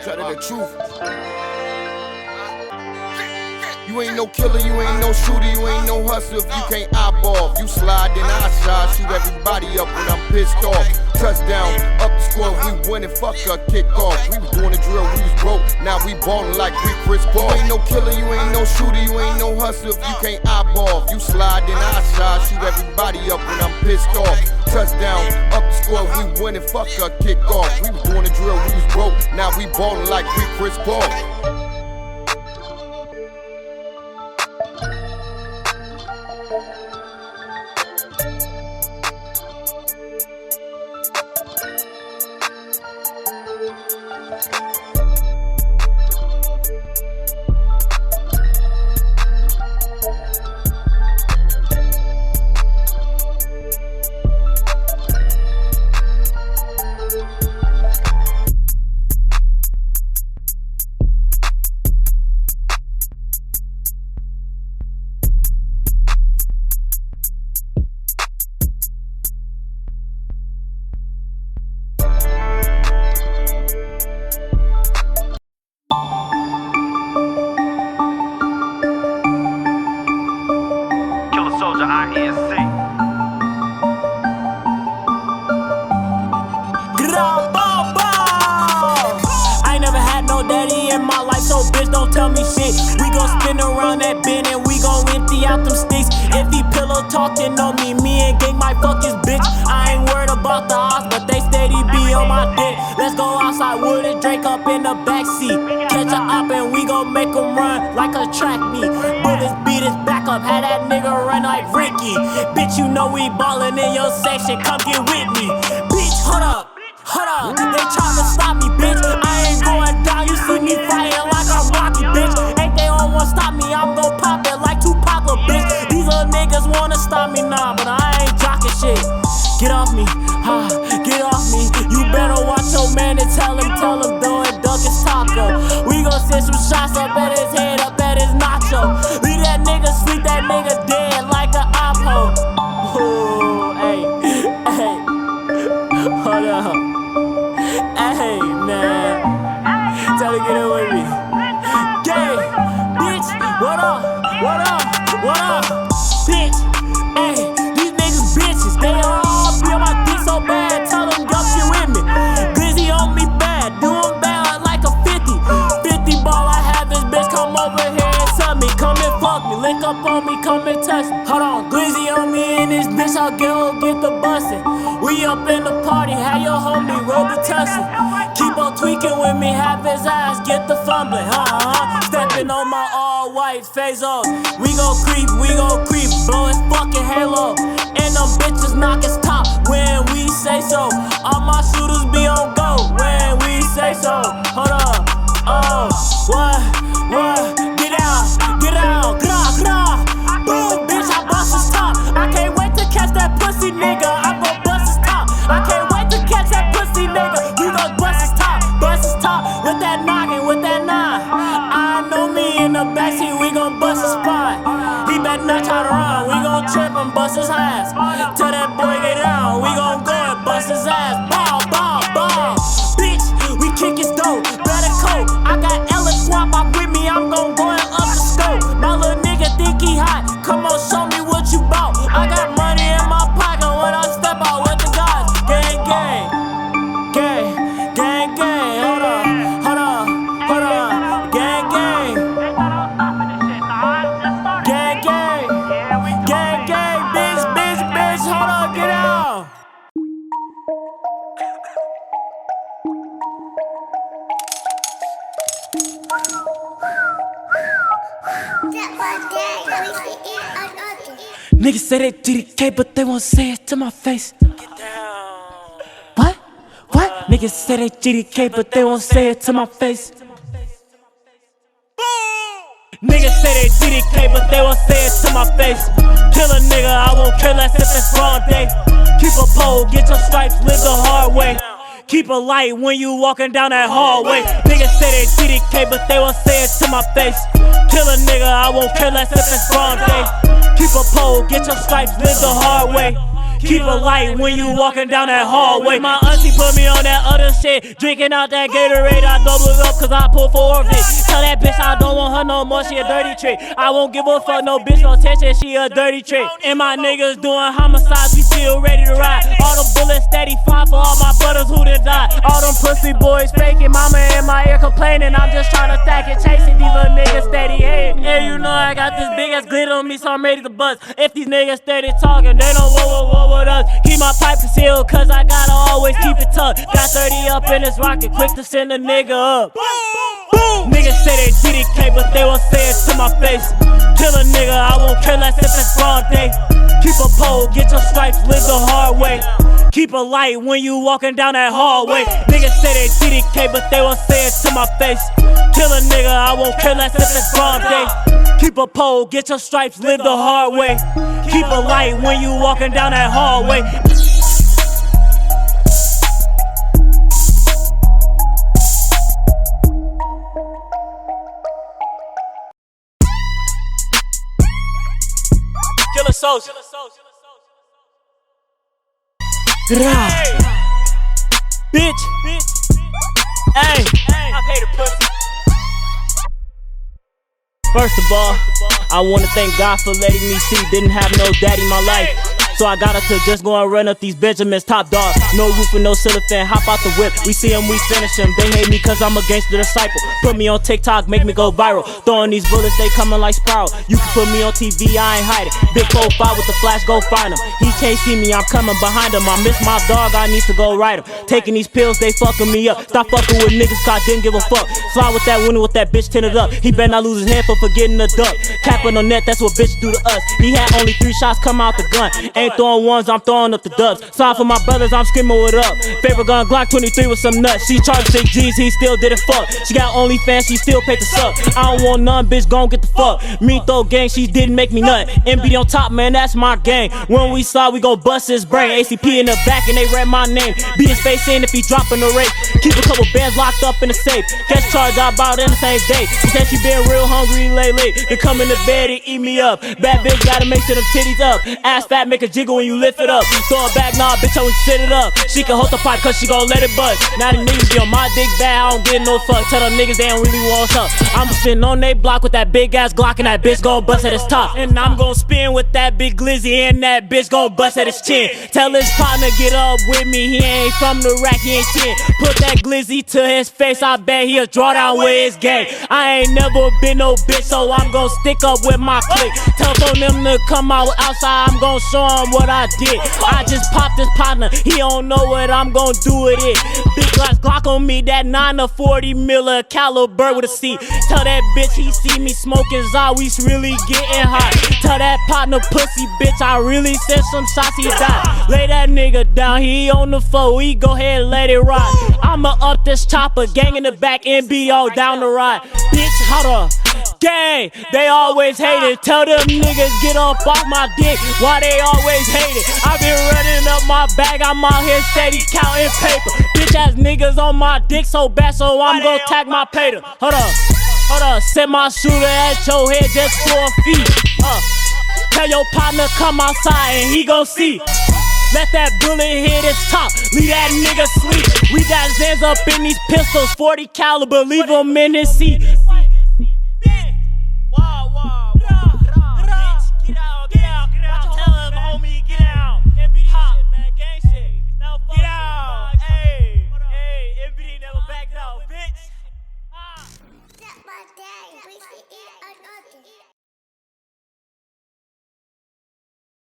Tell her the truth. You ain't no killer, you ain't no shooter, you ain't no hustler if you can't eyeball. You slide, then I slide, shoot everybody up when I'm pissed off. Touchdown, up the score, we winning, fuck a kickoff. We was doing the drill, we was broke, now we ballin' like we Chris Paul. You ain't no killer, you ain't no shooter, you ain't no hustler if you can't eyeball. You slide, then I slide, shoot everybody up when I'm pissed off. Touchdown, up the score, we winning, fuck a kickoff. We was doing the drill, we was broke, now we ballin' like we Chris Paul. Killa Soulja, INC. I ain't never had no daddy in my life, so bitch don't tell me shit. We gon' spin around that bin and we gon' empty out them sticks. If he pillow talking on me and gang might fuck his bitch. I ain't worried about the odds, but they steady be on my dick. Let's go outside with a Drake up in the backseat. Catch a op and we gon' make him run like a track meet. Bullets beat his back up, had that nigga run like Ricky. Bitch, you know we ballin' in your section, come get with me. Bitch, hold up. Hold up, they tryna stop me, bitch. I ain't going down, you see me fighting like I'm Rocky, bitch. Ain't they all wanna stop me, I'm gon' pop it like Tupac, bitch. These little niggas wanna stop me now, but I ain't jocking shit. Get off me, get off me. You better watch your man and tell him don't duck his taco. We gon' send some shots up at his head, up at his nacho. Leave that nigga sleep, that nigga dead like an oppo. Ooh, hey, hold up. Hey, man, tell her get it with me. Gay, bitch, what up, what up, what up, bitch. Hey, these niggas bitches, they all be on my dick so bad. Tell them go get with me. Glizzy on me bad, do him bad like a 50. 50 ball, I have this bitch come over here and tell me, come and fuck me, lick up on me, come and touch me. Hold on, Glizzy on me and this bitch, I'll get the bustin'. We up in the party, have your homie roll the tussin'. Keep on tweaking with me, have his ass get the fumbling. Stepping on my all white face off. We gon' creep, blow his fucking halo. And them bitches knock his top when we say so. All my shooters be on go when we say so. Hold up, oh, what? Get out, gra. Boom, bitch, I bust his top. I can't wait to catch that pussy nigga. I'm gon' bust his top. I can't wait to catch that pussy nigga. We gon' bust his top with that noggin, with that nine. I know me in the backseat, we gon' bust his spine. He better not try to run, we gon' trip and bust his ass. Tell that boy get down, we gon' go and bust his ass. Ball. Bitch, we kick his dough, better coat. I got Ellen Swamp up with me, I'm gon' go and up the scope. My little nigga think he hot, come on show me what you bout. I got money in my pocket when I step out with the guys. Gang, hold on, gang. Gang, bitch, hold on, get out. Niggas say they GDK, but they won't say it to my face. Get down. What? Niggas say they GDK, but they won't say it to my face. Niggas say they GDK, but they won't say it to my face. Kill a nigga, I won't kill us if it's wrong day. Keep a pole, get your stripes, live the hard way. Keep a light when you walking down that hallway. Niggas say they GDK, but they won't say it to my face. Kill a nigga, I won't kill us if it's wrong day. Keep a pole, get your stripes, live the hard way. Keep a light when you walking down that hallway. My auntie put me on that other shit. Drinking out that Gatorade, I double it up cause I pull for of it. Tell that bitch I don't want her no more, she a dirty trick. I won't give a fuck, no bitch, no attention, she a dirty trick. And my niggas doing homicides, we still ready to ride. All the bullets steady fine for all my brothers who done died. All them pussy boys faking, mama in my ear complaining. I'm just trying to stack it, chasing these little niggas steady. Hey, you know I got this big ass glitter on me, so I'm ready to bust. If these niggas steady talking, they don't whoa with us. Keep my pipe concealed, cause I gotta always keep it tucked. Got 30 up in this rocket, quick to send a nigga up. Niggas say they TDK, but they won't say it to my face. Kill a nigga, I won't care less if it's broad day. Keep a pole, get your stripes, live the hard way. Keep a light when you walking down that hallway. Niggas say they TDK, but they won't say it to my face. Kill a nigga, I won't care less if it's broad day. Keep a pole, get your stripes, live the hard way. Keep a light when you walking down that hallway. Killa Soulja. Bitch. Hey, I paid the pussy. First of all, I wanna thank God for letting me see. Didn't have no daddy in my life, so I got her to just go and run up these Benjamins, top dog. No roof and no cellophane, hop out the whip. We see him, we finish him. They hate me cause I'm a gangster disciple. Put me on TikTok, make me go viral. Throwing these bullets, they coming like spiral. You can put me on TV, I ain't hiding. Big 4-5 with the flash, go find him. He can't see me, I'm coming behind him. I miss my dog, I need to go ride him. Taking these pills, they fucking me up. Stop fucking with niggas cause I didn't give a fuck. Fly with that window with that bitch tinted up. He better not lose his head for forgetting the duck. Capping on net, that's what bitch do to us. He had only 3 shots come out the gun. Ain't throwing ones, I'm throwing up the dubs. Sorry for my brothers, I'm screaming with up. Favorite gun, Glock 23 with some nuts. She charged 6 G's, he still didn't fuck. She got OnlyFans, she still paid the sub. I don't want none, bitch, gon' get the fuck. Me throw gang, she didn't make me nut. MB on top, man, that's my gang. When we saw, we gon' bust his brain. ACP in the back and they read my name. Beat his face in if he dropping the rape. Keep a couple bands locked up in the safe. Catch charge out about in the same day. She said she been real hungry lately. Then come in the bed and eat me up. Bad bitch gotta make sure them titties up. Ass fat, make a jiggle when you lift it up. Throw it back, nah, bitch, I would sit it up. She can hold the pipe cause she gon' let it bust. Now the niggas be on my dick bad, I don't get no fuck. Tell them niggas they don't really want up. I'm sitting on they block with that big ass Glock and that bitch gon' bust at his top. And I'm gon' spin with that big glizzy and that bitch gon' bust at his chin. Tell his partner get up with me, he ain't from the rack, he ain't 10. Put that glizzy to his face, I bet he'll draw down with his gang. I ain't never been no bitch, so I'm gon' stick up with my clique. Telephone them to come out outside, I'm gon' show him what I did. I just popped his partner, he don't know what I'm gon' do with it. Big glass Glock on me, that 9 to 40 miller caliber with a C. Tell that bitch he see me smoking Za, we really getting hot. Tell that partner pussy bitch, I really sent some shots, he died. Lay that nigga down, he on the floor, we go ahead and let it ride. I'ma up this chopper, gang in the back, NBO down the ride. Bitch, hold up. Gang, they always hate it. Tell them niggas get up off my dick. Why they always hate it? I been running up my bag, I'm out here steady counting paper. Bitch ass niggas on my dick so bad, so I'm gon' tag my pater. Hold up, set my shooter at your head just 4 feet. Tell your partner come outside and he gon' see. Let that bullet hit his top, leave that nigga sleep. We got Zans up in these pistols, 40 caliber, leave him in his seat.